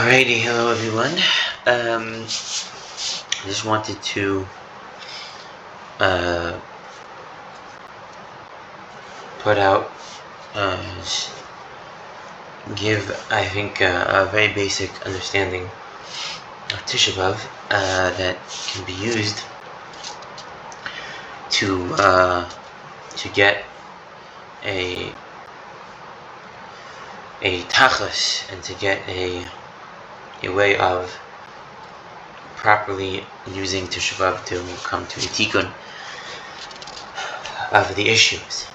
Alrighty, hello everyone. I just wanted to put out, give, I think, a very basic understanding of tisha beav that can be used to get a tachlis and to get a way of properly using tisha beav to come to a tikkun of the issues.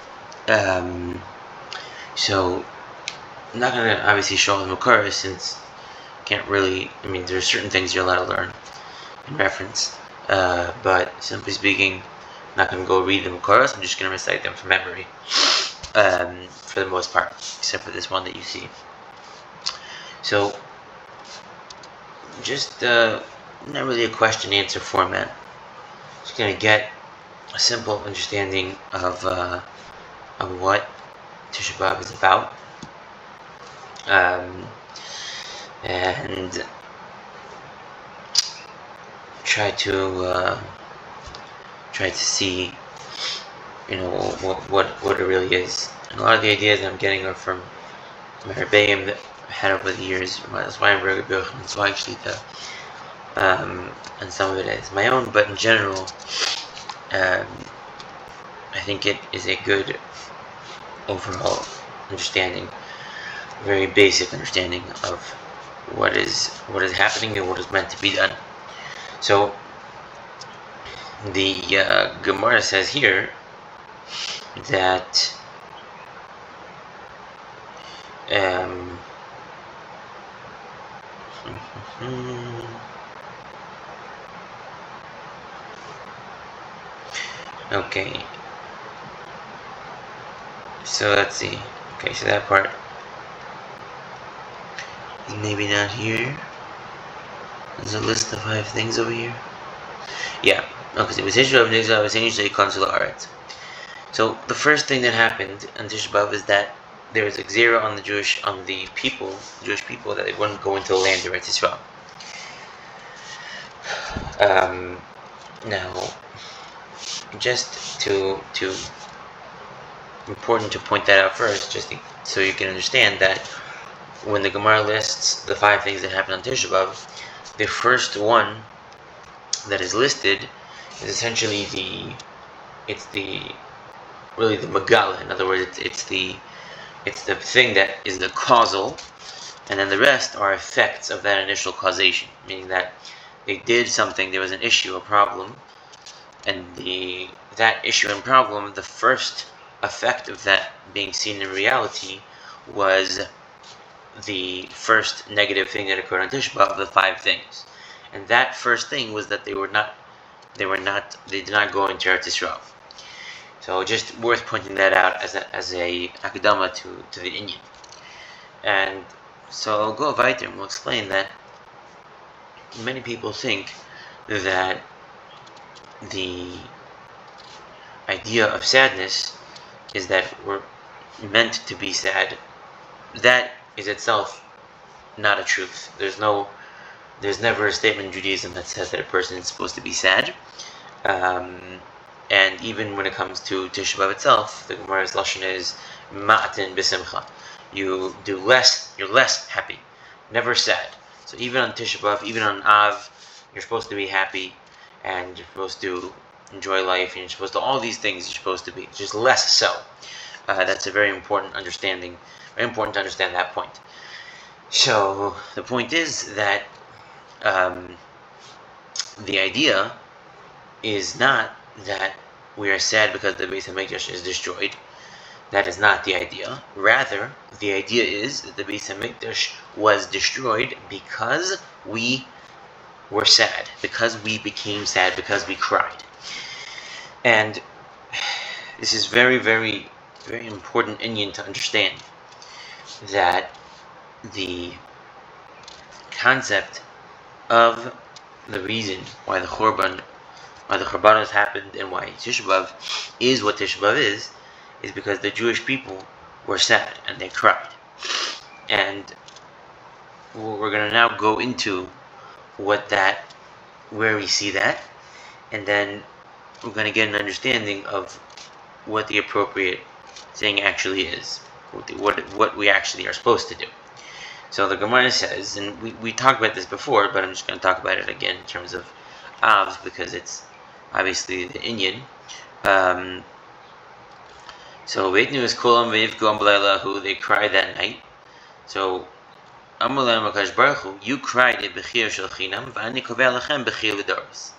So I'm not going to obviously show the Makara since can't really, there are certain things you're allowed to learn in reference, but simply speaking, I'm not going to go read the Makaras, I'm just going to recite them from memory, for the most part, except for this one that you see. So, just not really a question-answer format, just going to get a simple understanding of what tisha beav is about, and try to see, what it really is. And a lot of the ideas that I'm getting are from my rebbeim that I've had over the years. That's why I'm very good, and that's why actually and some of it is my own, but in general, I think it is a good overall understanding, very basic understanding of what is happening and what is meant to be done. So the Gemara says here that okay, so let's see. Okay, so that part is maybe not here. There's a list of 5 things over here. Yeah, okay, so so the first thing that happened on Tisha B'Av is that there was a xera on the Jewish people, that they wouldn't go into the land of Eretz Yisrael. Now, just to important to point that out first, just so you can understand that when the Gemara lists the 5 things that happened on Tisha B'Av, the first one that is listed is essentially the Megala. In other words, it's the thing that is the causal, and then the rest are effects of that initial causation, meaning that they did something, there was an issue, a problem, and that issue and problem, the first effect of that being seen in reality was the first negative thing that occurred on Tisha B'Av of the 5 things. And that first thing was that they did not go into Eretz Yisrael. So just worth pointing that out as a akadama to the Indian. And so I'll go weiter and we'll explain that many people think that the idea of sadness is that we're meant to be sad. That is itself not a truth. There's never a statement in Judaism that says that a person is supposed to be sad. And even when it comes to Tisha B'Av itself, the Gemara's lashon is ma'atin b'simcha. You're less happy, never sad. So even on Tisha B'Av, even on Av, you're supposed to be happy, and you're supposed to enjoy life, and you're supposed to all these things you're supposed to be, just less so. That's a very important understanding. Very important to understand that point. So the point is that the idea is not that we are sad because the Beis HaMikdash is destroyed. That is not the idea. Rather, the idea is that the Beis HaMikdash was destroyed because we were sad, because we became sad, because we cried. And this is very, very, very important Indian to understand, that the concept of the reason why the Churbanos happened and why Tisha B'Av is what Tisha B'Av is because the Jewish people were sad and they cried. And we're going to now go into where we see that, and then we're going to get an understanding of what the appropriate thing actually is, what we actually are supposed to do. So the Gemara says, and we talked about this before, but I'm just going to talk about it again in terms of Av, because it's obviously the Inyan. So Veitnu is Kulam Veivgum B'Leilahu, they cried that night. So Amulam Akash Baruch Hu, you cried a Bechir Shel Chinam, V'ani Koveh Lachem Bechir L'Doros.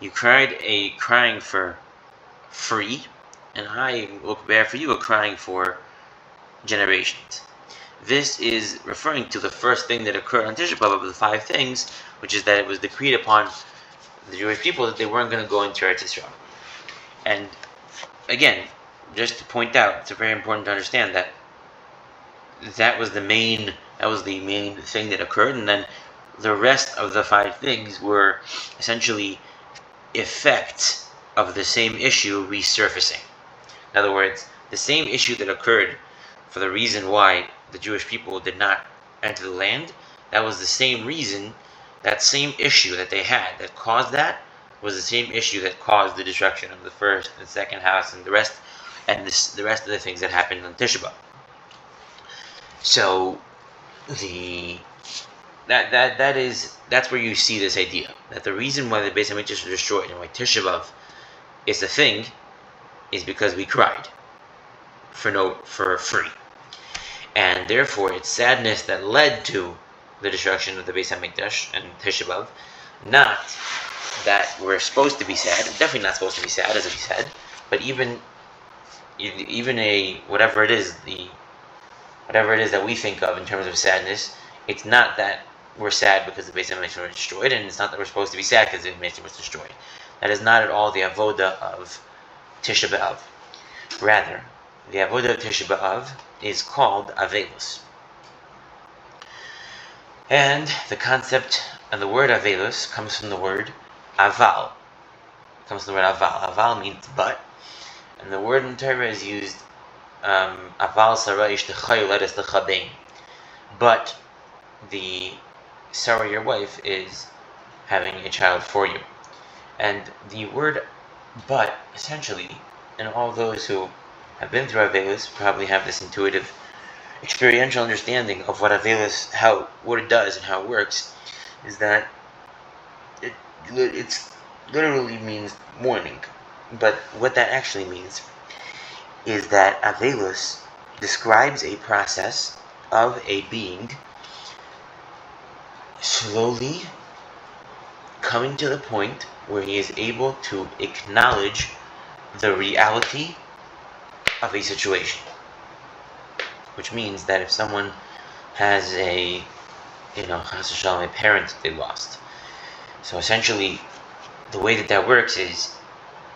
You cried a crying for free, and I will bear for you a crying for generations. This is referring to the first thing that occurred on Tisha B'Av of the 5 things, which is that it was decreed upon the Jewish people that they weren't going to go into Eretz Yisrael. And again, just to point out, it's very important to understand that was the main thing that occurred, and then the rest of the 5 things were essentially effects of the same issue resurfacing. In other words, the same issue that occurred for the reason why the Jewish people did not enter the land, that was the same reason, that same issue that they had that caused that was the same issue that caused the destruction of the first and second house and the rest of the things that happened on Tisha B'Av. So that's where you see this idea that the reason why the Beis Hamikdash was destroyed and why Tisha B'Av is a thing is because we cried for free, and therefore it's sadness that led to the destruction of the Beis Hamikdash and Tisha B'Av, not that we're supposed to be sad. Definitely not supposed to be sad, as we said, but even whatever it is that we think of in terms of sadness, it's not that we're sad because the Beis Hamikdash was destroyed, and it's not that we're supposed to be sad because the Beis Hamikdash was destroyed. That is not at all the avoda of Tisha B'Av. Rather, the avoda of Tisha B'Av is called Avelus. And the concept and the word Avelus comes from the word Aval. Aval means but, and the word in Torah is used Aval Sarah Ishtechai Ledes Lechabein. But the Sarah, your wife, is having a child for you. And the word but, essentially, and all those who have been through Avelus probably have this intuitive, experiential understanding of what Avelus, what it does and how it works, is that it literally means mourning. But what that actually means is that Avelus describes a process of a being slowly coming to the point where he is able to acknowledge the reality of a situation. Which means that if someone has a parent they lost, so essentially the way that works is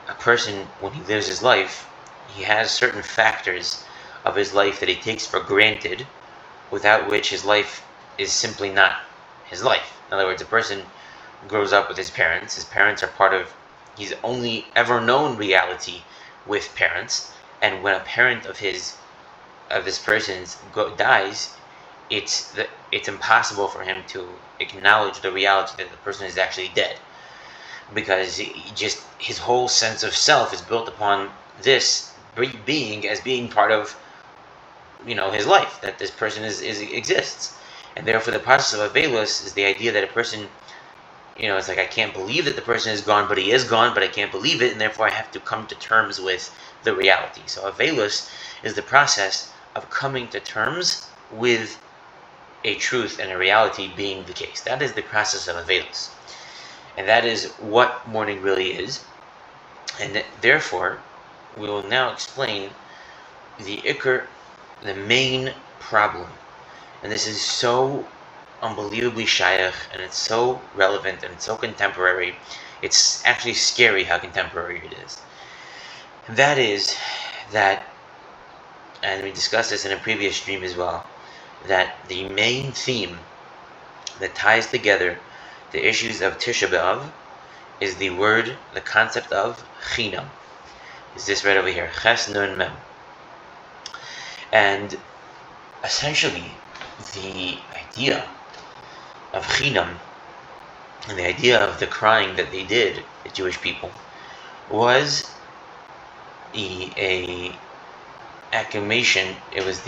a person, when he lives his life, he has certain factors of his life that he takes for granted, without which his life is simply not his life. In other words, a person grows up with his parents. His parents are part of his only ever known reality with parents, and when a parent of this person's dies, it's impossible for him to acknowledge the reality that the person is actually dead, because his whole sense of self is built upon this being as being part of his life, that this person exists. And therefore the process of Avelus is the idea that a person, it's like, I can't believe that the person is gone, but he is gone, but I can't believe it, and therefore I have to come to terms with the reality. So Avelus is the process of coming to terms with a truth and a reality being the case. That is the process of Avelus. And that is what mourning really is. And therefore, we will now explain the main problem. And this is so unbelievably shayach, and it's so relevant, and it's so contemporary. It's actually scary how contemporary it is. And that is that, and we discussed this in a previous stream as well, that the main theme that ties together the issues of Tisha B'Av is the concept of chinam. Is this right over here? Ches Nun Mem. And essentially, the idea of chinam, and the idea of the crying that they did, the Jewish people, was a accumulation. It was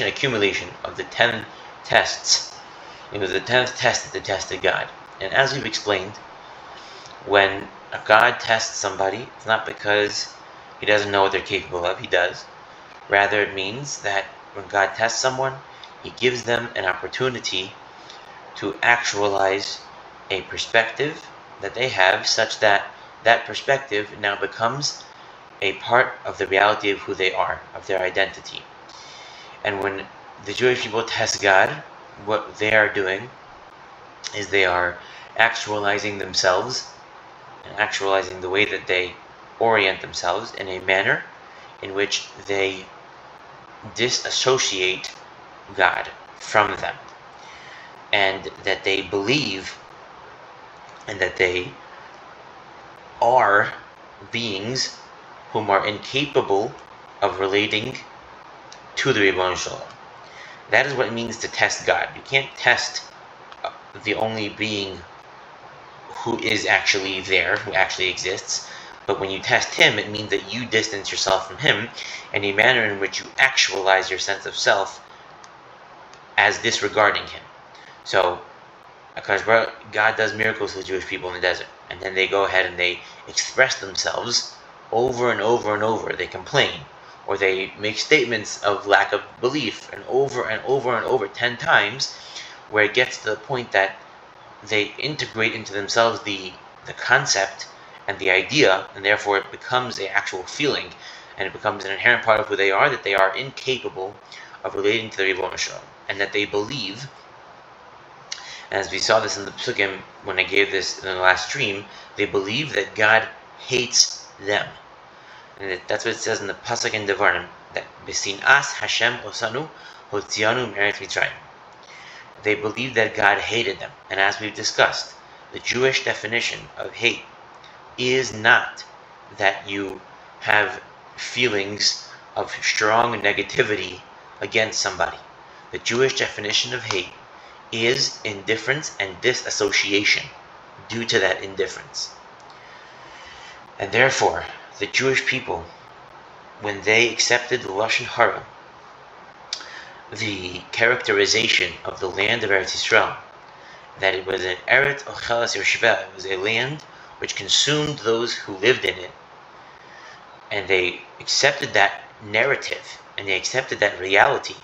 accumulation of the 10 tests. It was the 10th test that they tested God. And as we've explained, when God tests somebody, it's not because he doesn't know what they're capable of. He does. Rather, it means that when God tests someone, he gives them an opportunity to actualize a perspective that they have, such that that perspective now becomes a part of the reality of who they are, of their identity. And when the Jewish people test God, what they are doing is they are actualizing themselves and actualizing the way that they orient themselves in a manner in which they disassociate God from them, and that they believe and that they are beings whom are incapable of relating to the Ribbon Shalom. That is what it means to test God. You can't test the only being who is actually there, who actually exists. But when you test him, it means that you distance yourself from him in a manner in which you actualize your sense of self as disregarding him. So, because God does miracles to the Jewish people in the desert, and then they go ahead and they express themselves over and over and over. They complain, or they make statements of lack of belief, and over and over and over 10 times, where it gets to the point that they integrate into themselves the concept and the idea, and therefore it becomes an actual feeling, and it becomes an inherent part of who they are, that they are incapable of relating to the Ribbon Shalom, and that they believe, as we saw this in the Psukim when I gave this in the last stream, they believe that God hates them. And that's what it says in the Pasuk in Devarim, that B'sin'as Hashem osanu hotzianu me'eretz Mitzrayim. They believe that God hated them. And as we've discussed, the Jewish definition of hate is not that you have feelings of strong negativity against somebody. The Jewish definition of hate is indifference and disassociation due to that indifference. And therefore, the Jewish people, when they accepted the Lashon Hara, the characterization of the land of Eretz Yisrael, that it was an Eretz Ochelas Yoshveh, it was a land which consumed those who lived in it, and they accepted that narrative, and they accepted that reality,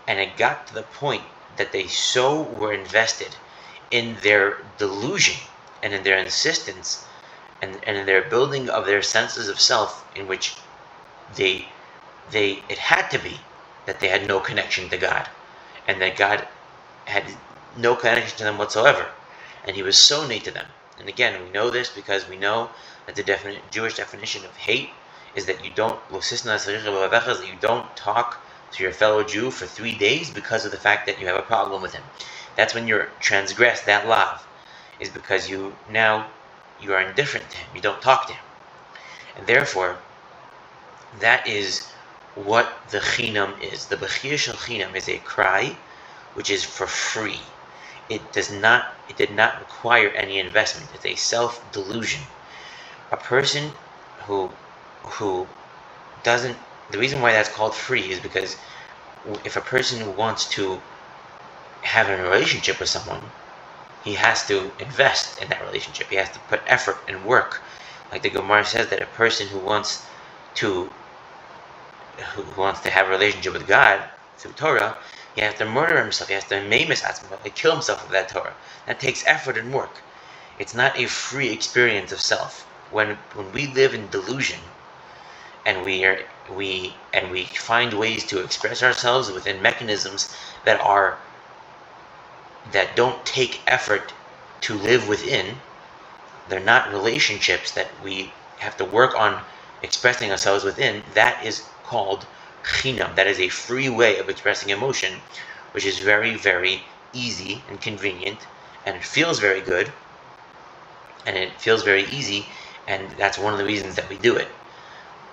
and it got to the point that they so were invested in their delusion and in their insistence and in their building of their senses of self, in which it had to be that they had no connection to God, and that God had no connection to them whatsoever, and he was so near to them. And again, we know this because we know that the Jewish definition of hate is that you don't talk to your fellow Jew for 3 days because of the fact that you have a problem with him. That's when you're transgressed that lav, is because you are indifferent to him, you don't talk to him. And therefore, that is what the chinam is. The bechir shel chinam is a cry which is for free. It did not require any investment. It's a self-delusion. A person who doesn't, the reason why that's called free is because if a person wants to have a relationship with someone, he has to invest in that relationship. He has to put effort and work. Like the Gemara says, that a person who wants to have a relationship with God through Torah, he has to murder himself. He has to kill himself with that Torah. That takes effort and work. It's not a free experience of self. When we live in delusion, and we find ways to express ourselves within mechanisms that don't take effort to live within, they're not relationships that we have to work on expressing ourselves within. That is called chinam. That is a free way of expressing emotion, which is very, very easy and convenient, and it feels very good, and it feels very easy, and that's one of the reasons that we do it.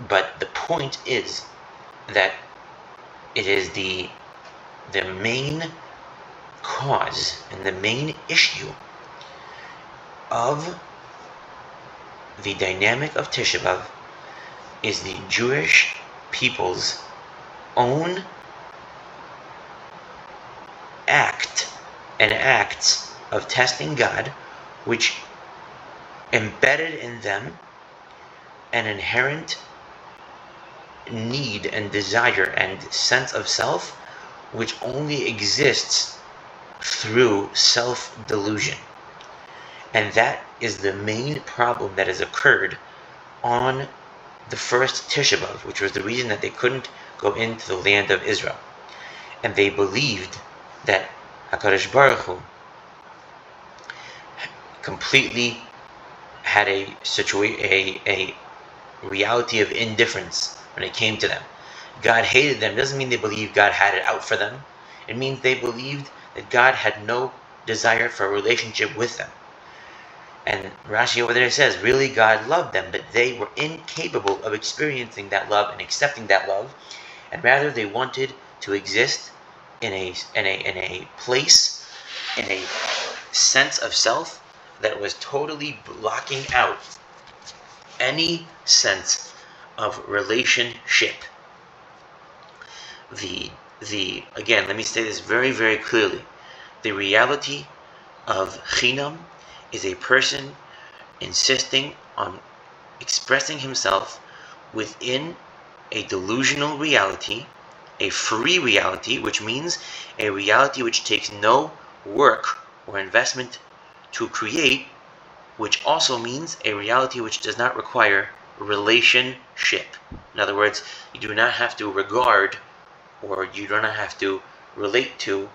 But the point is that it is the main cause and the main issue of the dynamic of Tisha B'Av is the Jewish people's own acts of testing God, which embedded in them an inherent need and desire and sense of self, which only exists through self-delusion. And that is the main problem that has occurred on the first Tisha B'Av, which was the reason that they couldn't go into the land of Israel. And they believed that HaKadosh Baruch Hu completely had a reality of indifference when it came to them. God hated them. Doesn't mean they believed God had it out for them. It means they believed that God had no desire for a relationship with them. And Rashi over there says, really God loved them, but they were incapable of experiencing that love and accepting that love, and rather they wanted to exist in a place, in a sense of self that was totally blocking out any sense of relationship. Again, let me say this very, very clearly. The reality of Chinam is a person insisting on expressing himself within a delusional reality, a free reality, which means a reality which takes no work or investment to create, which also means a reality which does not require relationship. In other words, you do not have to regard or you do not have to relate to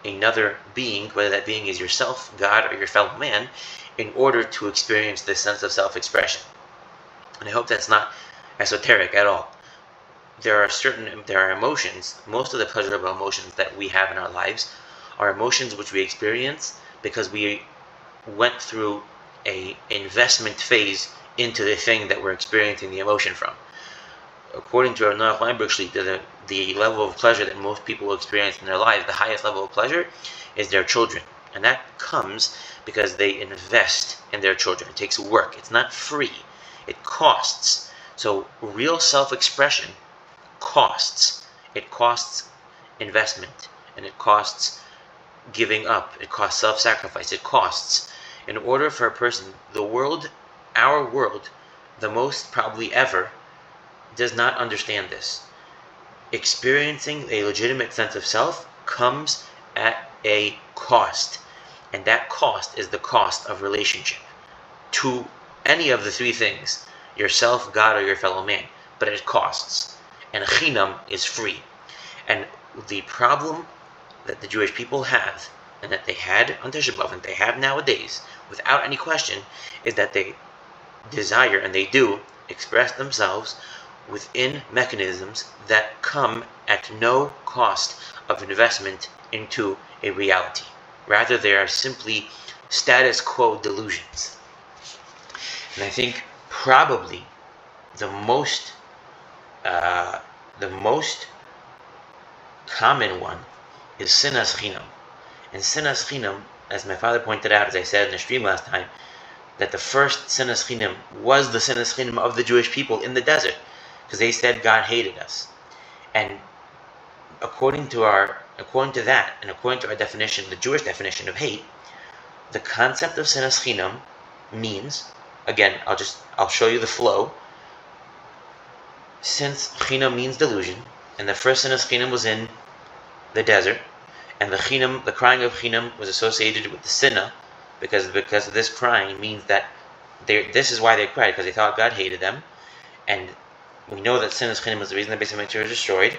another being, whether that being is yourself, God, or your fellow man, in order to experience this sense of self-expression. And I hope that's not esoteric at all. There are emotions, most of the pleasurable emotions that we have in our lives are emotions which we experience because we went through a investment phase into the thing that we're experiencing the emotion from. According to Noach Weinberg, the level of pleasure that most people experience in their lives, the highest level of pleasure, is their children. And that comes because they invest in their children. It takes work. It's not free. It costs. So real self-expression costs. It costs investment. And it costs giving up. It costs self-sacrifice. It costs. In order for a person, our world, the most probably ever, does not understand this. Experiencing a legitimate sense of self comes at a cost, and that cost is the cost of relationship to any of the three things, yourself, God, or your fellow man, but it costs. And Chinam is free. And the problem that the Jewish people have, and that they had on Tisha B'Av, and they have nowadays, without any question, is that they desire, and they do, express themselves within mechanisms that come at no cost of investment into a reality. Rather, they are simply status quo delusions. And I think probably the most common one is sinas chinam. And sinas chinam, as my father pointed out, as I said in the stream last time, that the first sinas chinam was the sinas chinam of the Jewish people in the desert, because they said God hated us. And according to that, and according to our definition, the Jewish definition of hate, the concept of sinas chinam means, again, I'll show you the flow. Since chinam means delusion, and the first sinas chinam was in the desert, and the crying of chinam was associated with the sinna, because of this crying means that this is why they cried, because they thought God hated them. And we know that sinas chinam was the reason the Beis HaMikdash was destroyed,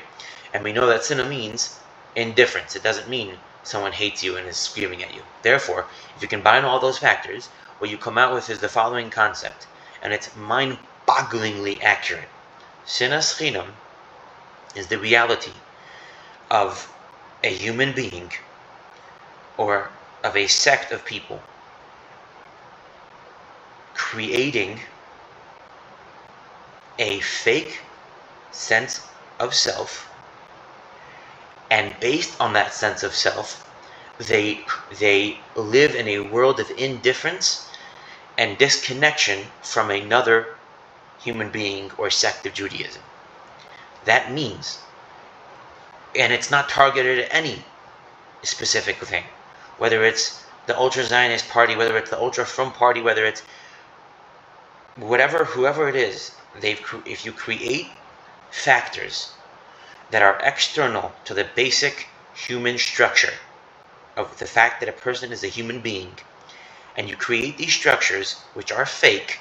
and we know that sinna means indifference. It doesn't mean someone hates you and is screaming at you. Therefore, if you combine all those factors, what you come out with is the following concept, and it's mind-bogglingly accurate. Sinas chinam is the reality of a human being or of a sect of people creating a fake sense of self, and based on that sense of self, they live in a world of indifference and disconnection from another human being or sect of Judaism. That means, and it's not targeted at any specific thing, whether it's the ultra Zionist party, whether it's the ultra Frum party, whether it's whoever it is, if you create factors that are external to the basic human structure of the fact that a person is a human being, and you create these structures which are fake,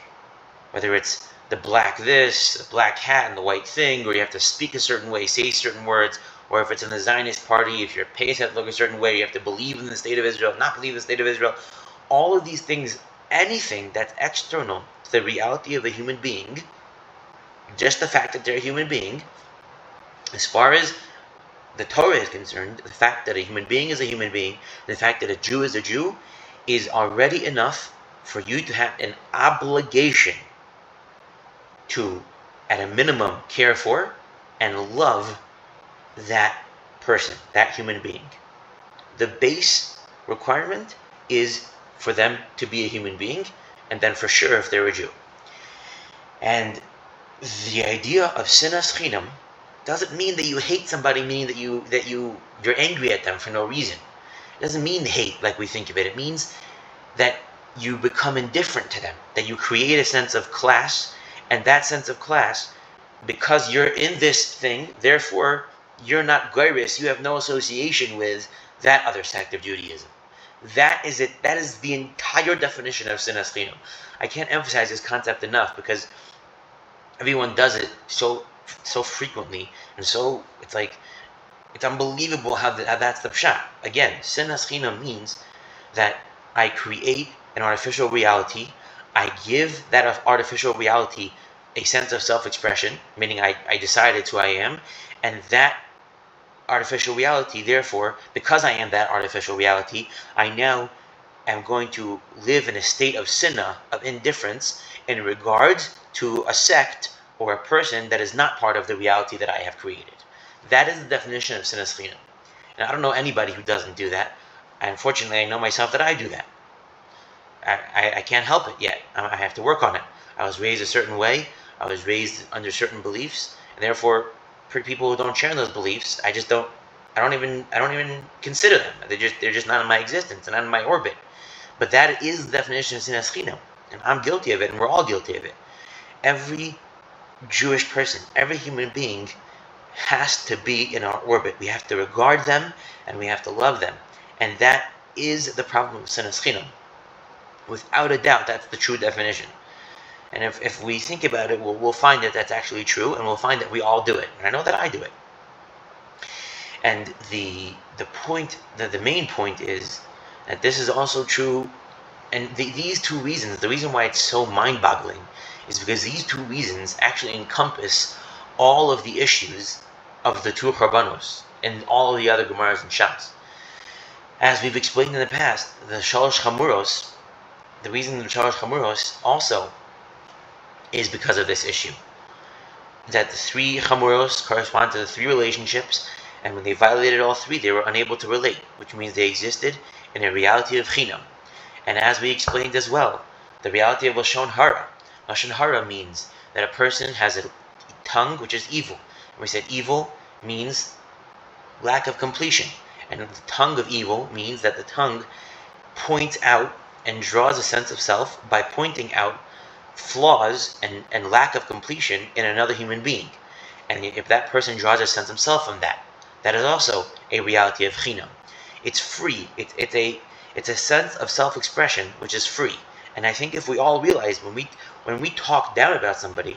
whether it's the black this, the black hat and the white thing, or you have to speak a certain way, say certain words, or if it's in the Zionist party, if your face has to look a certain way, you have to believe in the state of Israel, not believe in the state of Israel. All of these things, anything that's external to the reality of a human being, just the fact that they're a human being, as far as the Torah is concerned, the fact that a human being is a human being, the fact that a Jew is a Jew, is already enough for you to have an obligation to, at a minimum, care for and love that person, that human being. The base requirement is for them to be a human being, and then for sure if they're a Jew. And the idea of sinas chinam doesn't mean that you hate somebody, meaning that you're angry at them for no reason. It doesn't mean hate like we think of it. It means that you become indifferent to them, that you create a sense of class, and that sense of class, because you're in this thing, therefore you're not gairis, you have no association with that other sect of Judaism. That is it. That is the entire definition of sinas chinam. I can't emphasize this concept enough because everyone does it so frequently, and so it's unbelievable how that's the pshat. Again, sinas chinam means that I create an artificial reality. I give that artificial reality a sense of self-expression, meaning I decided who I am, and that artificial reality, therefore, because I am that artificial reality, I now am going to live in a state of sinna, of indifference, in regards to a sect or a person that is not part of the reality that I have created. That is the definition of sinas chinam. And I don't know anybody who doesn't do that. Unfortunately, I know myself that I do that. I can't help it yet. I have to work on it. I was raised a certain way. I was raised under certain beliefs, and therefore, for people who don't share those beliefs, I don't even consider them. They're just not in my existence and not in my orbit. But that is the definition of sinas chinam, and I'm guilty of it, and we're all guilty of it. Every Jewish person, every human being has to be in our orbit. We have to regard them and we have to love them. And that is the problem with sinas chinam. Without a doubt, that's the true definition. And if we think about it, we'll find that that's actually true, and we'll find that we all do it. And I know that I do it. And the main point is that this is also true. And these two reasons, the reason why it's so mind-boggling, is because these two reasons actually encompass all of the issues of the two Churbanos and all of the other Gemaras and Shas. As we've explained in the past, the Shalosh Chamuros, the reason the Shalosh Chamuros also is because of this issue. That the three Chamuros correspond to the three relationships, and when they violated all three, they were unable to relate, which means they existed in a reality of Chinam. And as we explained as well, the reality of Lashon Hara. Lashon Hara means that a person has a tongue which is evil. And we said evil means lack of completion. And the tongue of evil means that the tongue points out and draws a sense of self by pointing out flaws and lack of completion in another human being. And if that person draws a sense of self from that, that is also a reality of chinam. It's free. It's a sense of self-expression which is free. And I think if we all realize when we talk down about somebody,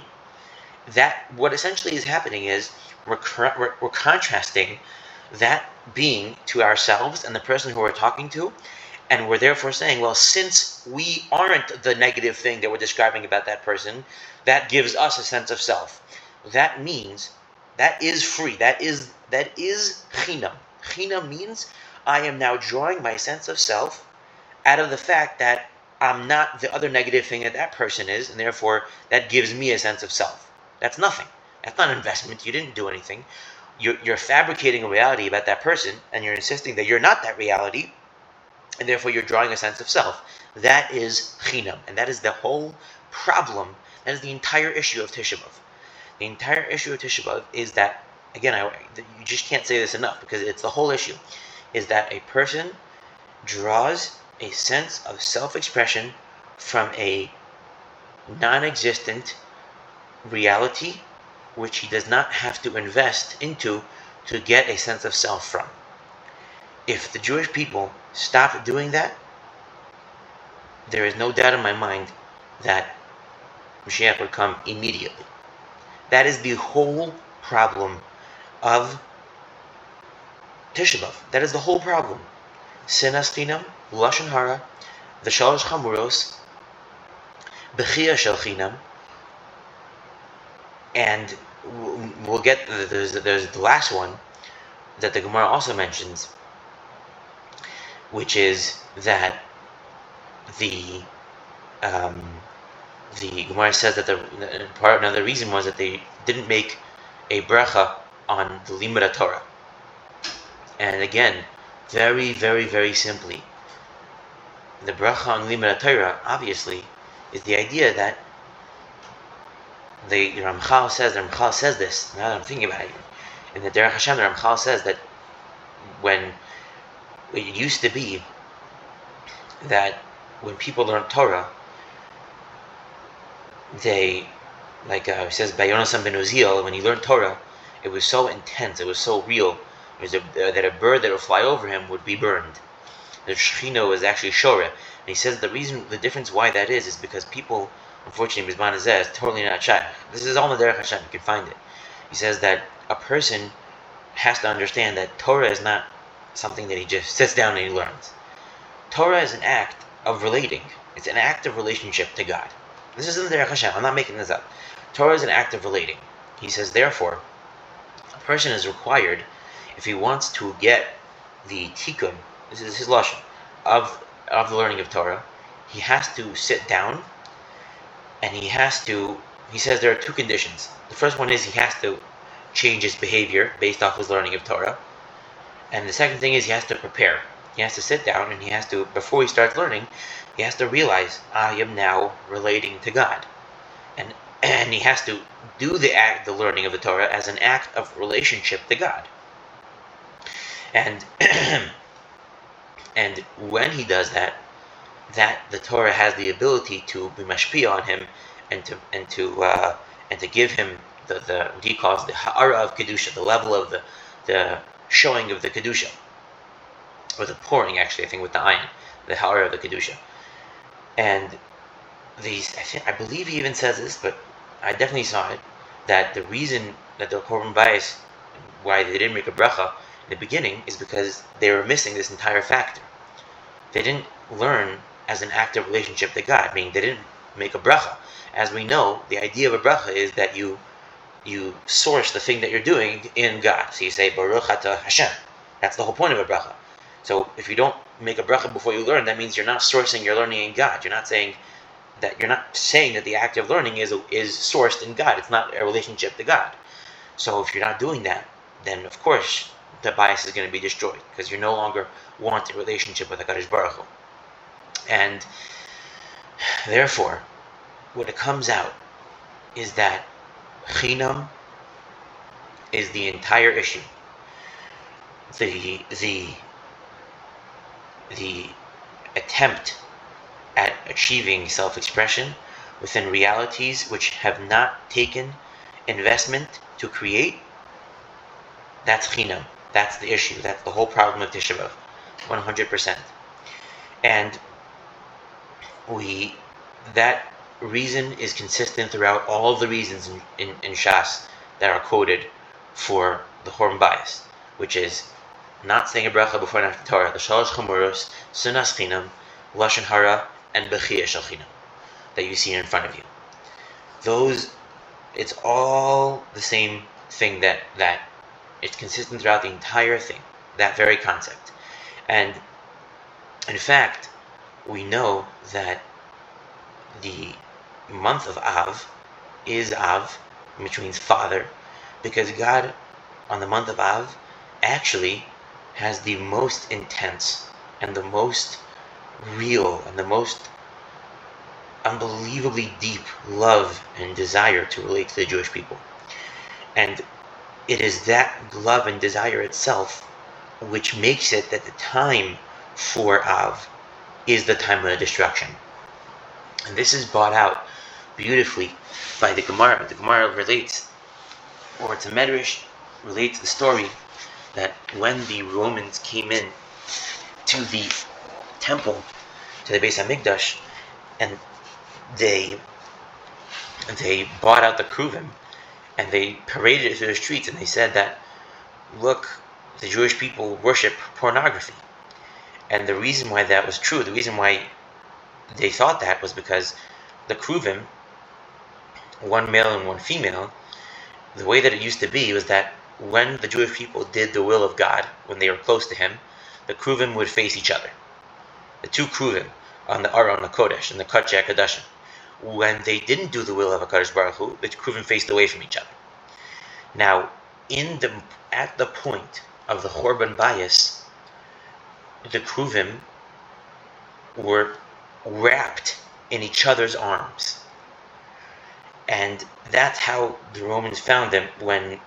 that what essentially is happening is we're contrasting that being to ourselves and the person who we're talking to, and we're therefore saying, well, since we aren't the negative thing that we're describing about that person, that gives us a sense of self. That means that is free. That is chinam. Chinam means I am now drawing my sense of self out of the fact that I'm not the other negative thing that that person is, and therefore that gives me a sense of self. That's nothing. That's not an investment. You didn't do anything. You're fabricating a reality about that person, and you're insisting that you're not that reality, and therefore you're drawing a sense of self. That is chinam, and that is the whole problem. That is the entire issue of Tisha B'Av. The entire issue of Tisha B'Av is that, again, you just can't say this enough because it's the whole issue, is that a person draws a sense of self-expression from a non-existent reality which he does not have to invest into to get a sense of self from. If the Jewish people stop doing that, there is no doubt in my mind that Mashiach would come immediately. That is the whole problem of Tisha B'Av. That is the whole problem. Sinas Chinam, Lashon Hara, the Shalosh Chamuros, Bechia Shel Chinam, and we'll get, there's the last one that the Gemara also mentions, which is that the Gemara says that another reason was that they didn't make a bracha on the Limud Torah. And again, very, very, very simply, the bracha on Limud Torah, obviously, is the idea that the Ramchal says this, now that I'm thinking about it, in the Derech Hashem, the Ramchal says that when it used to be that when people learn Torah, they, like it says by Yonasan ben Uziel, when he learned Torah, it was so intense, it was so real, that a bird that would fly over him would be burned. The Shechina was actually Shoreh. And he says the difference why that is because people, unfortunately, Mizman Azeh is totally not shy. This is all in the Derech Hashem, you can find it. He says that a person has to understand that Torah is not something that he just sits down and he learns. Torah is an act of relating. It's an act of relationship to God. This is in the Derech Hashem, I'm not making this up. Torah is an act of relating. He says, therefore, a person is required, if he wants to get the tikkun, this is his lashon, of the learning of Torah, he has to sit down, and he says there are two conditions. The first one is he has to change his behavior based off his learning of Torah. And the second thing is he has to prepare. He has to sit down and he has to, before he starts learning, he has to realize, I am now relating to God. And he has to do the learning of the Torah as an act of relationship to God. And and when he does that the Torah has the ability to be mashpia on him and to give him the what he calls the ha'ara of kedusha, the level of the showing of the kedusha, or the pouring, actually, I think with the ayin, the ha'ara of the kedusha. And I believe he even says this, but I definitely saw it, that the reason that the korban bayis, why they didn't make a bracha in the beginning, is because they were missing this entire factor. They didn't learn as an active relationship to God, meaning they didn't make a bracha. As we know, the idea of a bracha is that you source the thing that you're doing in God. So you say, Baruch Atah Hashem. That's the whole point of a bracha. So if you don't make a bracha before you learn, that means you're not sourcing your learning in God. You're not saying that the act of learning is sourced in God. It's not a relationship to God. So if you're not doing that, then of course the bias is going to be destroyed, because you no longer want a relationship with HaKadosh Baruch Hu. And therefore, what it comes out is that Chinam is the entire issue. The attempt at achieving self-expression within realities which have not taken investment to create, that's Chinam. That's the issue. That's the whole problem of Tisha B'Av, 100%. And that reason is consistent throughout all of the reasons in Shas that are quoted for the Chorban Bayis, which is not saying a bracha before and after Torah, the Shalosh Chamuros, Sinas Chinam, Lashon Hara, and Bechia Shel Chinam that you see in front of you. It's all the same thing that it's consistent throughout the entire thing, that very concept. And in fact, we know that the month of Av is Av, which means father, because God on the month of Av actually has the most intense and the most real and the most unbelievably deep love and desire to relate to the Jewish people. And it is that love and desire itself which makes it that the time for Av is the time of the destruction. And this is brought out beautifully by the Gemara. The Gemara relates, or it's a Medrash, relates the story that when the Romans came in to the temple, to the Beis HaMikdash, and they brought out the Kruvim, and they paraded it through the streets, and they said that, look, the Jewish people worship pornography. And the reason why that was true, the reason why they thought that, was because the Kruvim, one male and one female, the way that it used to be was that when the Jewish people did the will of God, when they were close to Him, the Kruvim would face each other. The two Kruvim on the Aron HaKodesh and the Kodshei HaKodashim. When they didn't do the will of HaKadosh Baruch Hu, the Kruvim faced away from each other. Now, at the point of the Chorban Bayis, the Kruvim were wrapped in each other's arms. And that's how the Romans found them when,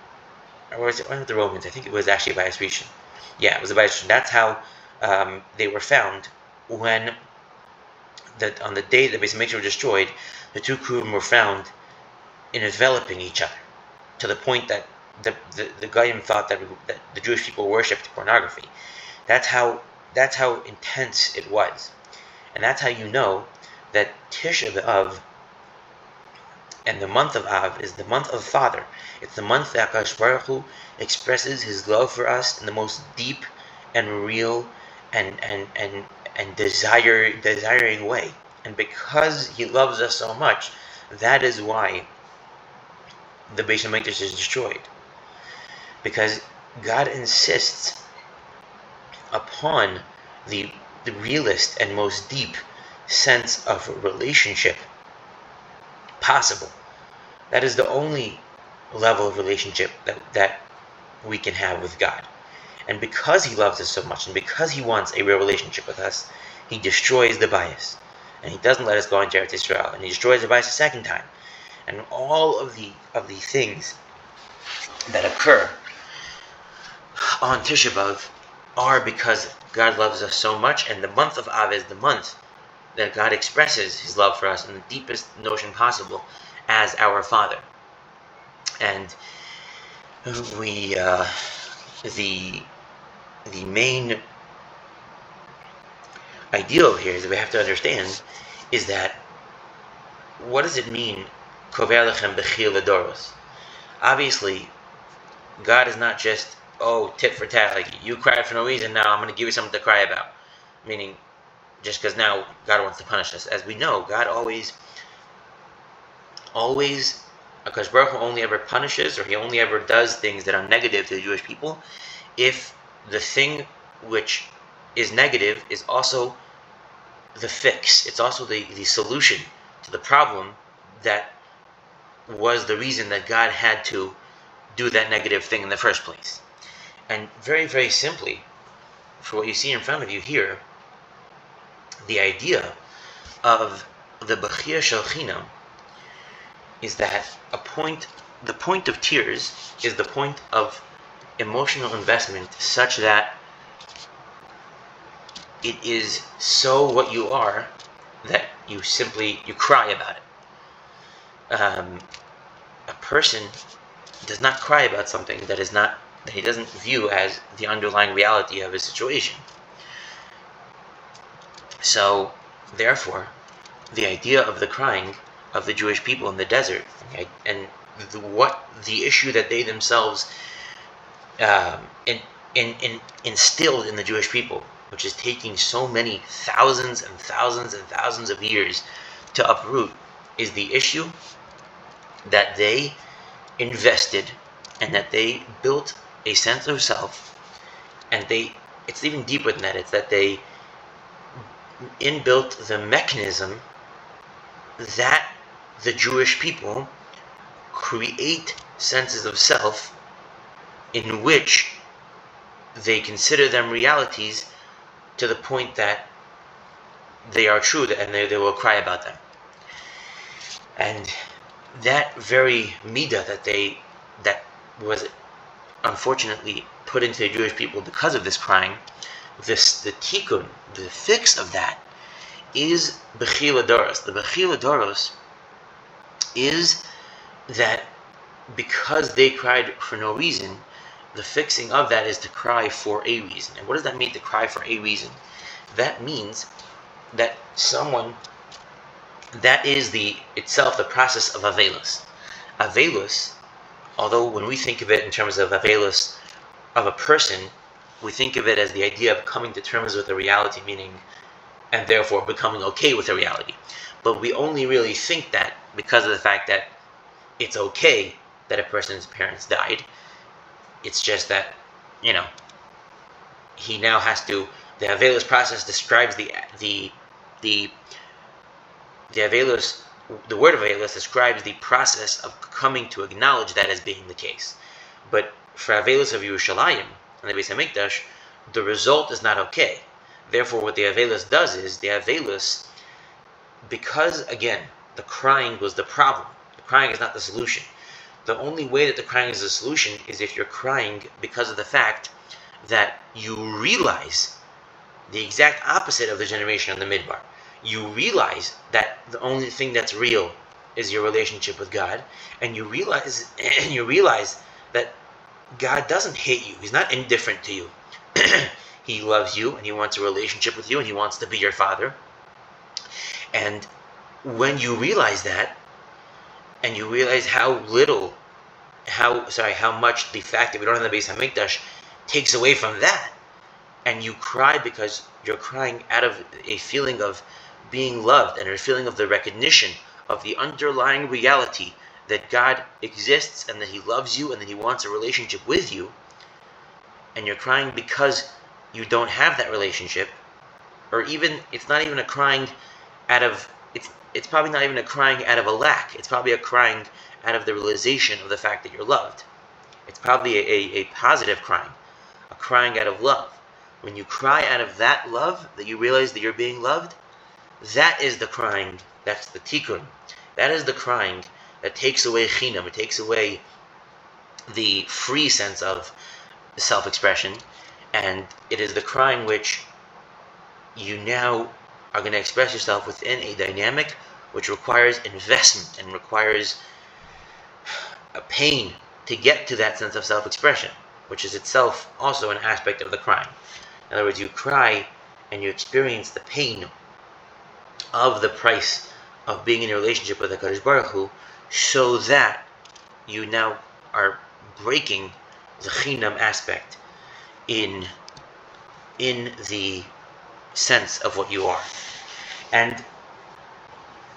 or was it one of the Romans? I think it was actually Bayis Rishon. Yeah, it was a Bayis Rishon. That's how they were found when, on the day that Beis HaMikdash were destroyed, the two Kruvim were found enveloping each other, to the point that the Goyim thought that the Jewish people worshipped pornography. That's how intense it was. And that's how you know that Tisha B'Av and the month of Av is the month of Father. It's the month that HaKadosh Baruch Hu expresses His love for us in the most deep and real and desiring way. And because He loves us so much, that is why the Beis HaMikdash is destroyed. Because God insists upon the realest and most deep sense of relationship possible. That is the only level of relationship that we can have with God. And because He loves us so much, and because He wants a real relationship with us, He destroys the bias. And He doesn't let us go into Eretz Yisrael. And He destroys the bias a second time. And all of the things that occur on Tisha B'Av are because God loves us so much, and the month of Av is the month that God expresses His love for us in the deepest notion possible as our Father. And the main ideal here is that we have to understand is that, what does it mean, Kover lechem b'chil ledoros? Obviously, God is not just, tit for tat, like you cried for no reason, now I'm going to give you something to cry about. Meaning, just because now God wants to punish us. As we know, God always, HaKadosh Baruch Hu only ever punishes, or He only ever does things that are negative to the Jewish people, if the thing which is negative is also the fix. It's also the solution to the problem that was the reason that God had to do that negative thing in the first place. And very, very simply, for what you see in front of you here, the idea of the Bechia Shel Chinam is that the point of tears is the point of emotional investment, such that it is so what you are that you cry about it. A person does not cry about something that he doesn't view as the underlying reality of his situation. So, therefore, the idea of the crying of the Jewish people in the desert, and the issue that they themselves instilled in the Jewish people, which is taking so many thousands and thousands and thousands of years to uproot, is the issue that they invested and that they built a sense of self, and it's even deeper than that. It's that they inbuilt the mechanism that the Jewish people create senses of self in which they consider them realities to the point that they are true, and they will cry about them. And that very midah that was unfortunately put into the Jewish people because of this crying, the tikkun, the fix of that, is bechila doros. The bechila doros is that because they cried for no reason, the fixing of that is to cry for a reason. And what does that mean, to cry for a reason? That means that that is itself the process of avelus. Avelus, although when we think of it in terms of avelus of a person, we think of it as the idea of coming to terms with the reality, meaning, and therefore becoming okay with the reality. But we only really think that because of the fact that it's okay that a person's parents died. It's just that, he now has to. The avelus process describes the avelus. The word avelus describes the process of coming to acknowledge that as being the case. But for avelus of Yerushalayim and the Beis Hamikdash, the result is not okay. Therefore, what the avelus does is the avelus, because again the crying was the problem. The crying is not the solution. The only way that the crying is the solution is if you're crying because of the fact that you realize the exact opposite of the generation of the Midbar. You realize that the only thing that's real is your relationship with God, and you realize that God doesn't hate you. He's not indifferent to you. He loves you, and He wants a relationship with you, and He wants to be your Father. And when you realize that, and you realize how much the fact that we don't have the Beis Hamikdash takes away from that, and you cry because you're crying out of a feeling of being loved and a feeling of the recognition of the underlying reality that God exists and that He loves you and that He wants a relationship with you, and you're crying because you don't have that relationship, or even it's not even a crying out of it's probably not even a crying out of a lack. It's probably a crying out of the realization of the fact that you're loved. It's probably a positive crying, a crying out of love. When you cry out of that love, that you realize that you're being loved, that is the crying, that's the tikkun. That is the crying that takes away chinam, it takes away the free sense of self-expression, and it is the crying which you now are going to express yourself within a dynamic which requires investment and requires a pain to get to that sense of self-expression, which is itself also an aspect of the crying. In other words, you cry and you experience the pain of the price of being in a relationship with HaKadosh Baruch Hu, so that you now are breaking the chinam aspect in the sense of what you are. And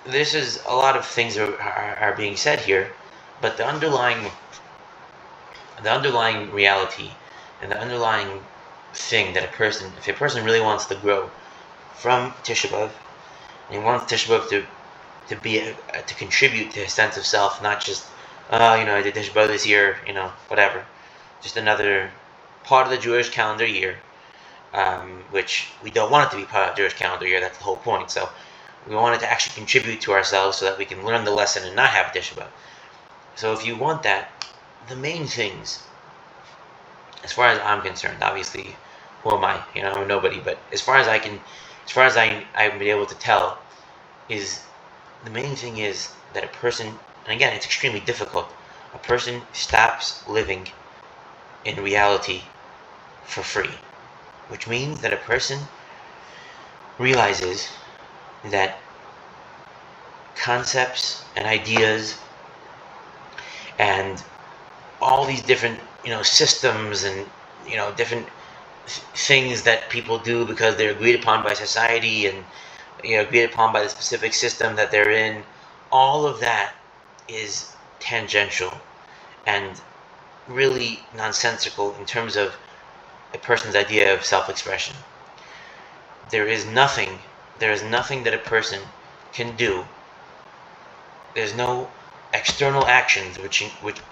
this is a lot of things are being said here, but the underlying reality and the underlying thing that if a person really wants to grow from Tisha B'Av, and he wants Tisha B'Av to contribute to his sense of self, not just I did Tisha B'Av this year, whatever, just another part of the Jewish calendar year, which we don't want it to be part of the Jewish calendar year. That's the whole point. So we want it to actually contribute to ourselves so that we can learn the lesson and not have Tisha B'Av. So if you want that, the main things, as far as I'm concerned, obviously, who am I? I'm nobody. But as far as I've been able to tell, is the main thing is that a person, and again, it's extremely difficult. A person stops living in reality for free, which means that a person realizes that concepts and ideas and all these different systems and different things that people do because they're agreed upon by society and agreed upon by the specific system that they're in, all of that is tangential and really nonsensical in terms of a person's idea of self-expression. There is nothing that a person can do. There's no external actions which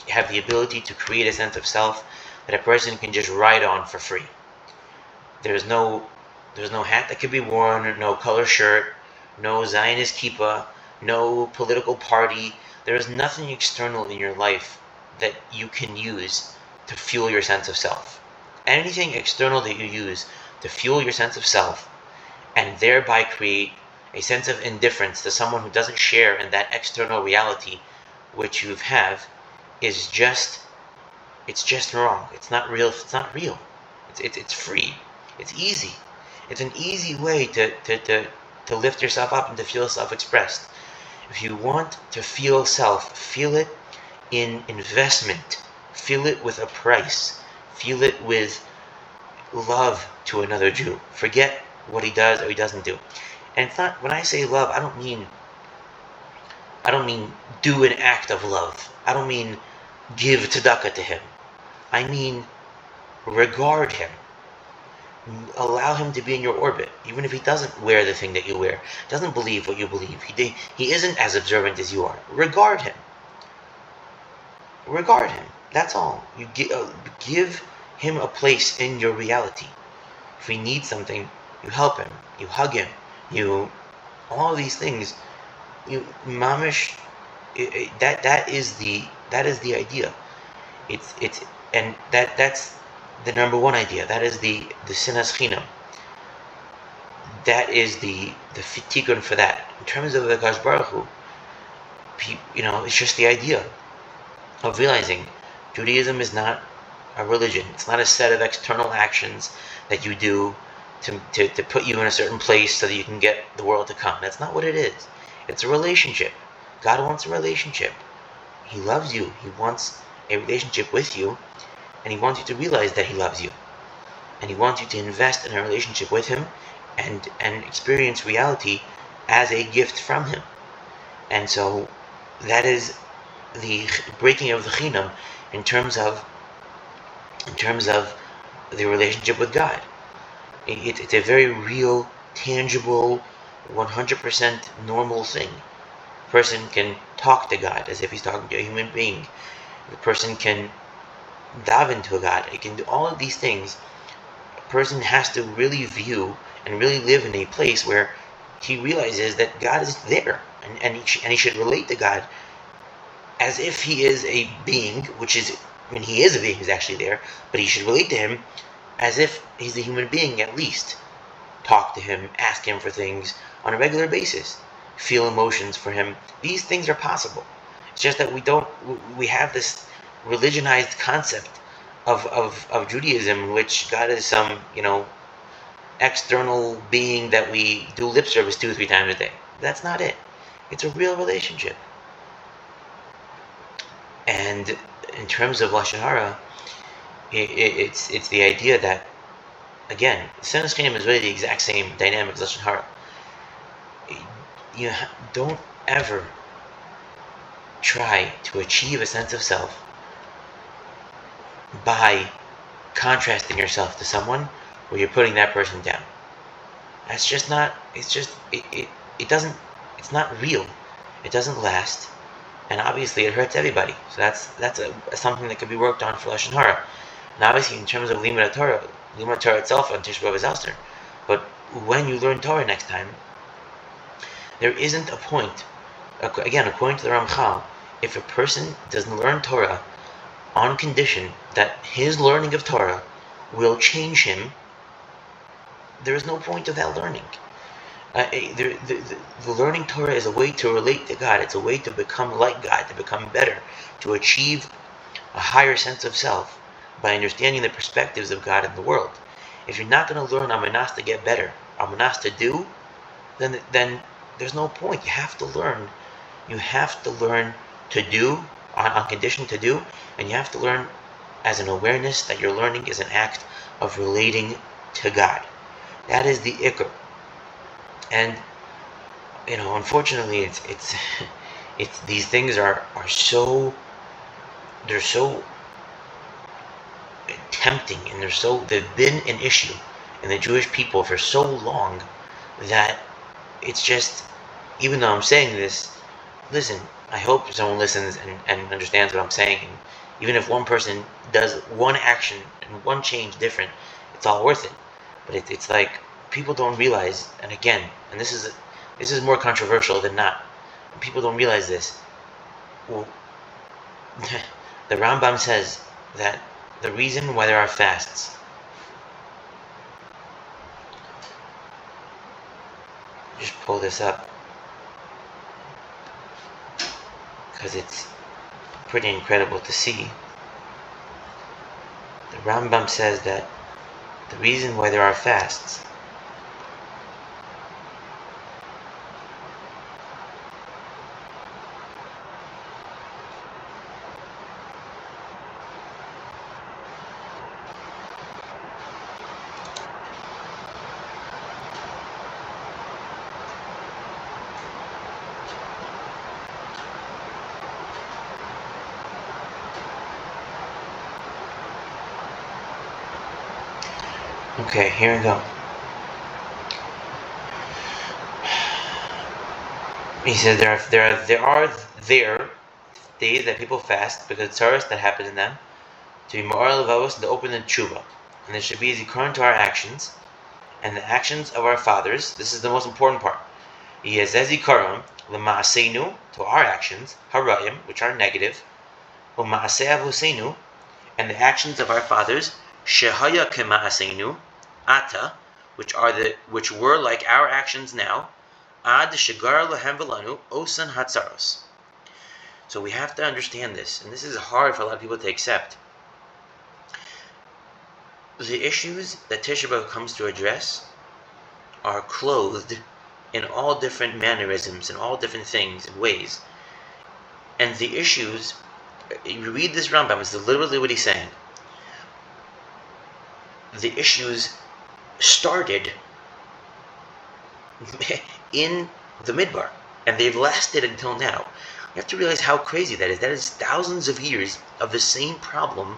have the ability to create a sense of self that a person can just ride on for free. There's no There's no hat that could be worn, no color shirt, no Zionist kippah, no political party. There is nothing external in your life that you can use to fuel your sense of self. Anything external that you use to fuel your sense of self and thereby create a sense of indifference to someone who doesn't share in that external reality which you have is just, it's just wrong. It's not real. It's not real. It's free. It's easy. It's an easy way to lift yourself up and to feel self-expressed. If you want to feel self, feel it in investment. Feel it with a price. Feel it with love to another Jew. Forget what he does or he doesn't do. And it's not, when I say love, I don't mean do an act of love. I don't mean give tzedakah to him. I mean regard him. Allow him to be in your orbit, even if he doesn't wear the thing that you wear, doesn't believe what you believe. He isn't as observant as you are. Regard him. Regard him. That's all. You give him a place in your reality. If he needs something, you help him. You hug him. You, all these things. You mamish. That is the idea. That's the number one idea. That is the sinas chinam. That is the tikkun for that. In terms of the Hakadosh Baruch Hu, it's just the idea of realizing Judaism is not a religion. It's not a set of external actions that you do to put you in a certain place so that you can get the world to come. That's not what it is. It's a relationship. God wants a relationship. He loves you. He wants a relationship with you, and he wants you to realize that he loves you. And he wants you to invest in a relationship with him and experience reality as a gift from him. And so that is the breaking of the chinam in terms of the relationship with God. It's a very real, tangible, 100% normal thing. A person can talk to God as if he's talking to a human being. The person can daven to a God. It can do all of these things. A person has to really view and really live in a place where he realizes that God is there, and he should relate to God as if he is a being, he is a being who's actually there, but he should relate to him as if he's a human being at least. Talk to him, ask him for things on a regular basis, feel emotions for him. These things are possible. It's just that we have this religionized concept of Judaism in which God is some, external being that we do lip service 2-3 times a day. That's not it. It's a real relationship. And in terms of Lashon Hara, it's the idea that, again, Sinas Chinam is really the exact same dynamic as Lashon Hara. You don't ever try to achieve a sense of self by contrasting yourself to someone where you're putting that person down. That's just not, it doesn't, it's not real. It doesn't last. And obviously it hurts everybody. So that's something that could be worked on for Lashon Hara. And obviously in terms of Limud Torah itself on Tisha B'Av is Elster. But when you learn Torah next time, there isn't a point, again, according to the Ramchal, if a person doesn't learn Torah on condition that his learning of Torah will change him, there is no point of that learning. The learning Torah is a way to relate to God. It's a way to become like God, to become better, to achieve a higher sense of self by understanding the perspectives of God in the world. If you're not going to learn Amanas to get better, Amanas to do, then there's no point. You have to learn. You have to learn to do, on condition to do, and you have to learn as an awareness that your learning is an act of relating to God. That is the ikr. And unfortunately, it's these things are so, they're so tempting, and they've been an issue in the Jewish people for so long that it's just, even though I'm saying this, listen, I hope someone listens and understands what I'm saying. And even if one person does one action and one change different, it's all worth it. But it's like people don't realize, and again, and this is more controversial than not. People don't realize this. Well, the Rambam says that the reason why there are fasts, just pull this up because it's pretty incredible to see. The Rambam says that the reason why there are fasts Okay, here we go. He says there are days that people fast because it's tzaros that happen in them to be moral levavos and to open the tshuva, and there should be zikaron to our actions and the actions of our fathers. This is the most important part. He has zikaron l'maaseinu to our actions harayim, which are negative, u'maasei avoseinu, and the actions of our fathers shehaya kemaaseinu ata, which were like our actions now, ad shegar lahem velanu osan hatzaros. So we have to understand this, and this is hard for a lot of people to accept. The issues that Tisha B'Av comes to address are clothed in all different mannerisms and all different things and ways. And the issues, you read this Rambam, it's literally what he's saying. The issues started in the Midbar, and they've lasted until now. You have to realize how crazy that is. That is thousands of years of the same problem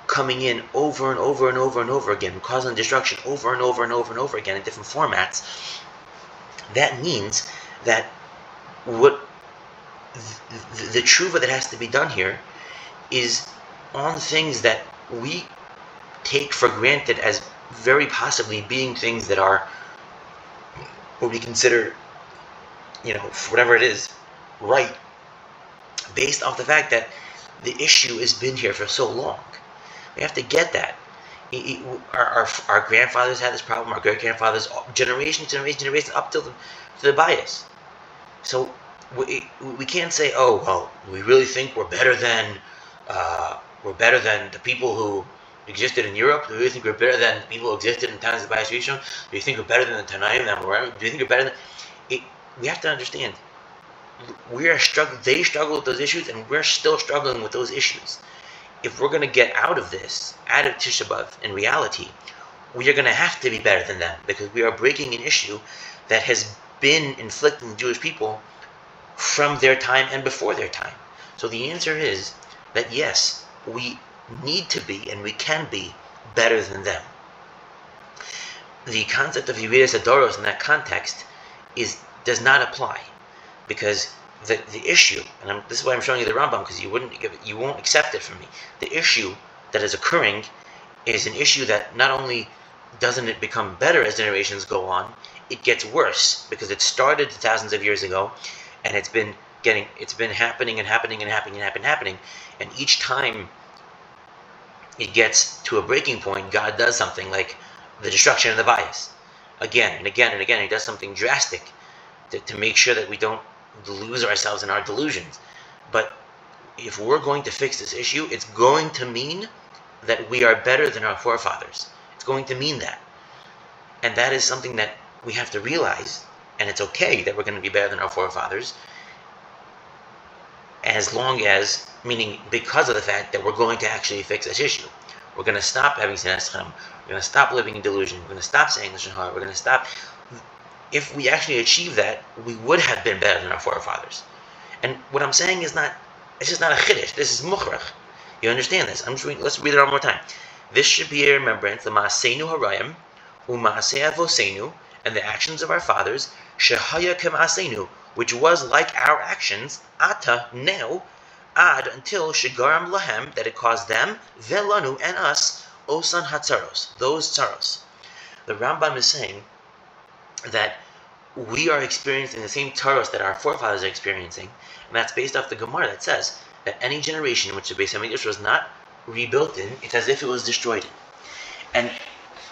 coming in over and over and over and over again, causing destruction over and over and over and over again in different formats. That means that what the tshuva that has to be done here is on things that we take for granted as very possibly being things that are what we consider, whatever it is, right, based off the fact that the issue has been here for so long. We have to get that. Our grandfathers had this problem, our great-grandfathers, generation, up to the bias. So we can't say, oh, well, we really think we're better than the people who existed in Europe. Do you think we're better than people who existed in times of the Bias Rishon? Do you think we're better than the Tanaim? Do you think we're better than... We have to understand, they struggle with those issues, and we're still struggling with those issues. If we're going to get out of this, out of Tisha B'Av, in reality, we are going to have to be better than them, because we are breaking an issue that has been inflicting Jewish people from their time and before their time. So the answer is that yes, we need to be and we can be better than them. The concept of Yeridas Adoros in that context does not apply, because the issue, and this is why I'm showing you the Rambam, because you won't accept it from me. The issue that is occurring is an issue that not only doesn't it become better as generations go on, it gets worse, because it started thousands of years ago, and it's been happening, and each time it gets to a breaking point, God does something like the destruction of the bias. Again and again and again, He does something drastic to make sure that we don't lose ourselves in our delusions. But if we're going to fix this issue, it's going to mean that we are better than our forefathers. It's going to mean that. And that is something that we have to realize, and it's okay that we're going to be better than our forefathers, as long as, meaning because of the fact that we're going to actually fix this issue. We're going to stop having sinas chem. We're going to stop living in delusion. We're going to stop saying lashon hara. We're going to stop. If we actually achieve that, we would have been better than our forefathers. And what I'm saying is it's just not a chiddush. This is mukhrach. You understand this? Let's read it one more time. This should be a remembrance, the ma'aseinu harayim, u'ma'asei avoseinu, and the actions of our fathers, shehaya kema'aseinu, which was like our actions, ata, now, ad, until shegaram lahem, that it caused them, velanu, and us, osan hatzaros, those tzaros. The Rambam is saying that we are experiencing the same taros that our forefathers are experiencing, and that's based off the Gemara that says that any generation in which the Beis Hamikdash was not rebuilt in, it's as if it was destroyed. And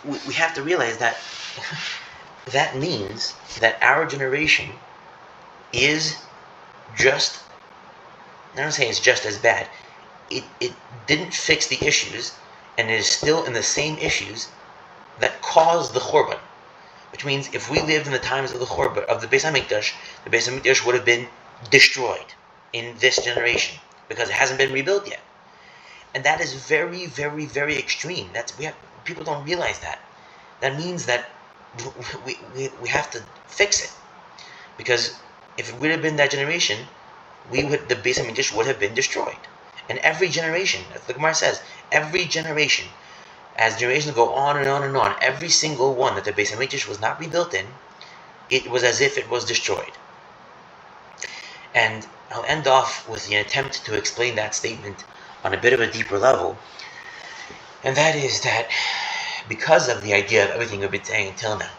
we have to realize that that means that our generation is just, I'm not saying it's just as bad, it didn't fix the issues, and it is still in the same issues that caused the Churban. Which means if we lived in the times of the Churban, of the Beis Hamikdash would have been destroyed in this generation because it hasn't been rebuilt yet. And that is very, very, very extreme. People don't realize that. That means that we have to fix it, because if it would have been that generation, the Beis Hamikdash would have been destroyed. And every generation, as the Gemara says, every generation, as generations go on and on and on, every single one that the Beis Hamikdash was not rebuilt in, it was as if it was destroyed. And I'll end off with the attempt to explain that statement on a bit of a deeper level. And that is that because of the idea of everything we've been saying until now,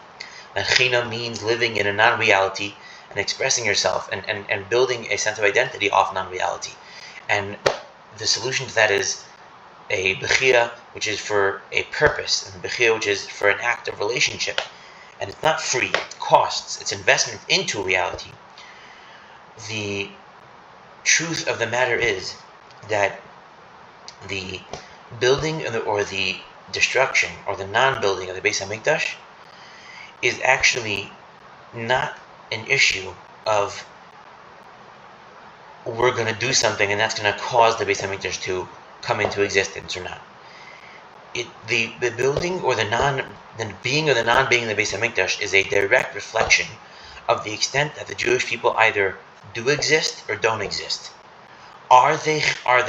that China means living in a non-reality and expressing yourself and building a sense of identity off non-reality. And the solution to that is a bechira, which is for a purpose, and a bechira, which is for an act of relationship. And it's not free, it costs, it's investment into reality. The truth of the matter is that the building or the destruction or the non-building of the Beis Hamikdash is actually not an issue of we're going to do something and that's going to cause the Beis Hamikdash to come into existence or not. The building or the being or the non-being of the Beis Hamikdash is a direct reflection of the extent that the Jewish people either do exist or don't exist. Are they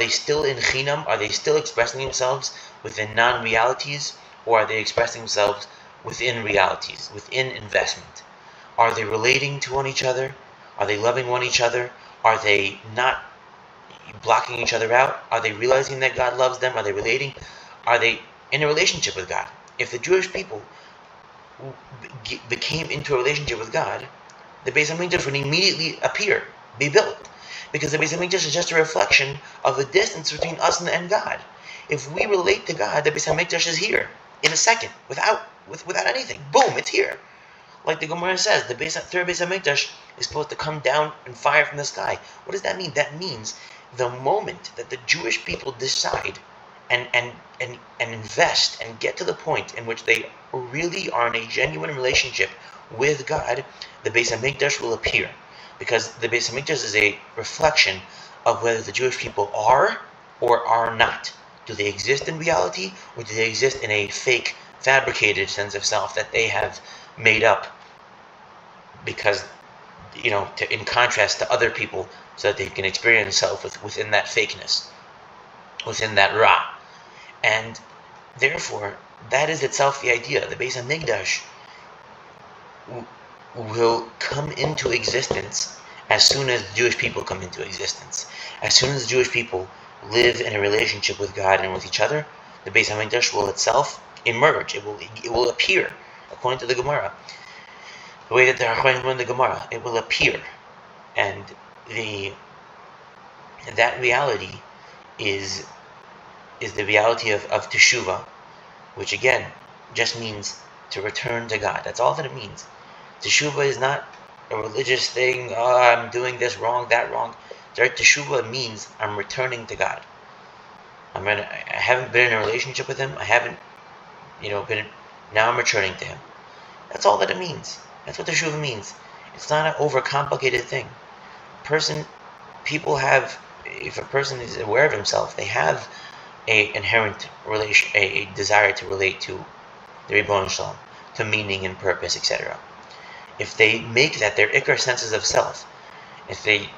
still in Chinam? Are they still expressing themselves within non-realities, or are they expressing themselves within realities, within investment? Are they relating to one each other? Are they loving one each other? Are they not blocking each other out? Are they realizing that God loves them? Are they relating? Are they in a relationship with God? If the Jewish people became into a relationship with God, the Beis Hamikdash would immediately appear, be built. Because the Beis Hamikdash is just a reflection of the distance between us and God. If we relate to God, the Beis Hamikdash is here in a second, without anything. Boom, it's here. Like the Gemara says, the third Beis Hamikdash is supposed to come down in fire from the sky. What does that mean? That means the moment that the Jewish people decide and invest and get to the point in which they really are in a genuine relationship with God, the Beis Hamikdash will appear. Because the Beis Hamikdash is a reflection of whether the Jewish people are or are not. Do they exist in reality, or do they exist in a fake, fabricated sense of self that they have made up because, in contrast to other people, so that they can experience themselves within that fakeness, within that ra. And therefore, that is itself the idea. The Beis Hamikdash will come into existence as soon as the Jewish people come into existence. As soon as the Jewish people live in a relationship with God and with each other, the Beis Hamikdash will itself emerge. It will appear, according to the Gemara. The way that the Achronim in the Gemara, it will appear, and that reality is the reality of teshuva, which again just means to return to God. That's all that it means. Teshuva is not a religious thing. Oh, I'm doing this wrong, that wrong. Teshuva means I'm returning to God. I haven't been in a relationship with Him. I haven't, been. Now I'm returning to Him. That's all that it means. That's what teshuva means. It's not an overcomplicated thing. If a person is aware of himself, they have a inherent a desire to relate to the Ribbon Shalom, to meaning and purpose, etc. If they make that their ikar senses of self, if they,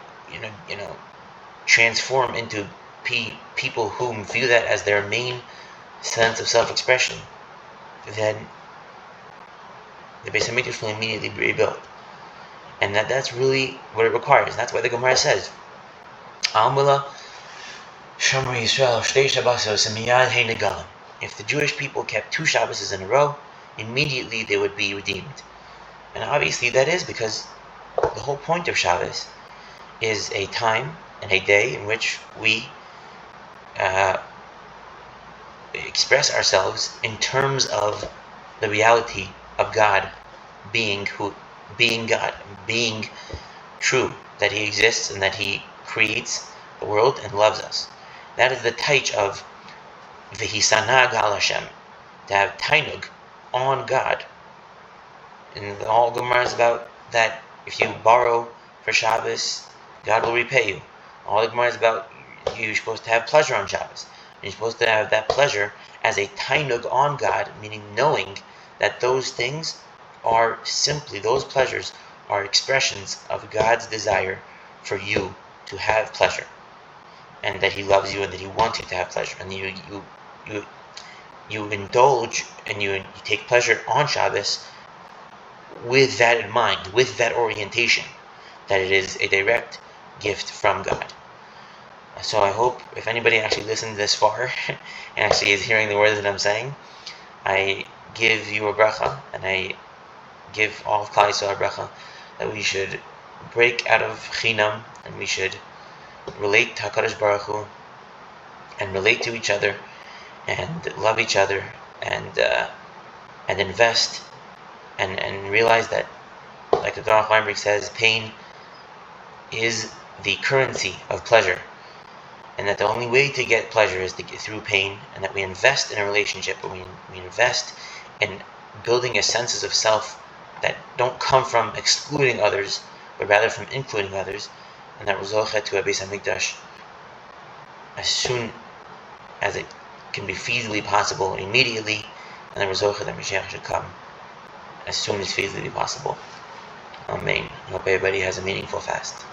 transform into people who view that as their main sense of self-expression, then the Beis Hamikdash will immediately be rebuilt. And that's really what it requires. And that's why the Gemara says, Al-Mula Shomer Yisrael Shtei Shabbosos Miyad Hey Negalim. If the Jewish people kept 2 Shabbos in a row, immediately they would be redeemed. And obviously that is because the whole point of Shabbos is a time and a day in which we express ourselves in terms of the reality of God being God, being true, that He exists and that He creates the world and loves us. That is the taich of v'hisanag al Hashem, to have tainug on God. And all Gemara is about that. If you borrow for Shabbos, God will repay you. All the Gemara is about you're supposed to have pleasure on Shabbos. And you're supposed to have that pleasure as a tainug on God, meaning knowing that those things are simply, those pleasures are expressions of God's desire for you to have pleasure, and that He loves you and that He wants you to have pleasure, and you indulge and you take pleasure on Shabbos with that in mind, with that orientation, that it is a direct gift from God. So I hope if anybody actually listened this far and actually is hearing the words that I'm saying, I give you a bracha, and I give all of Klal Yisrael a bracha, that we should break out of chinam, and we should relate to HaKadosh Baruch Hu, and relate to each other, and love each other, and invest, and realize that, like the Dr. Weinberg says, pain is the currency of pleasure, and that the only way to get pleasure is to get through pain, and that we invest in a relationship, and we invest in building a senses of self that don't come from excluding others, but rather from including others, and that we're zocheh to a Beis Hamikdash as soon as it can be feasibly possible, immediately, and that we're zocheh that Mashiach should come as soon as feasibly possible. Amen. I hope everybody has a meaningful fast.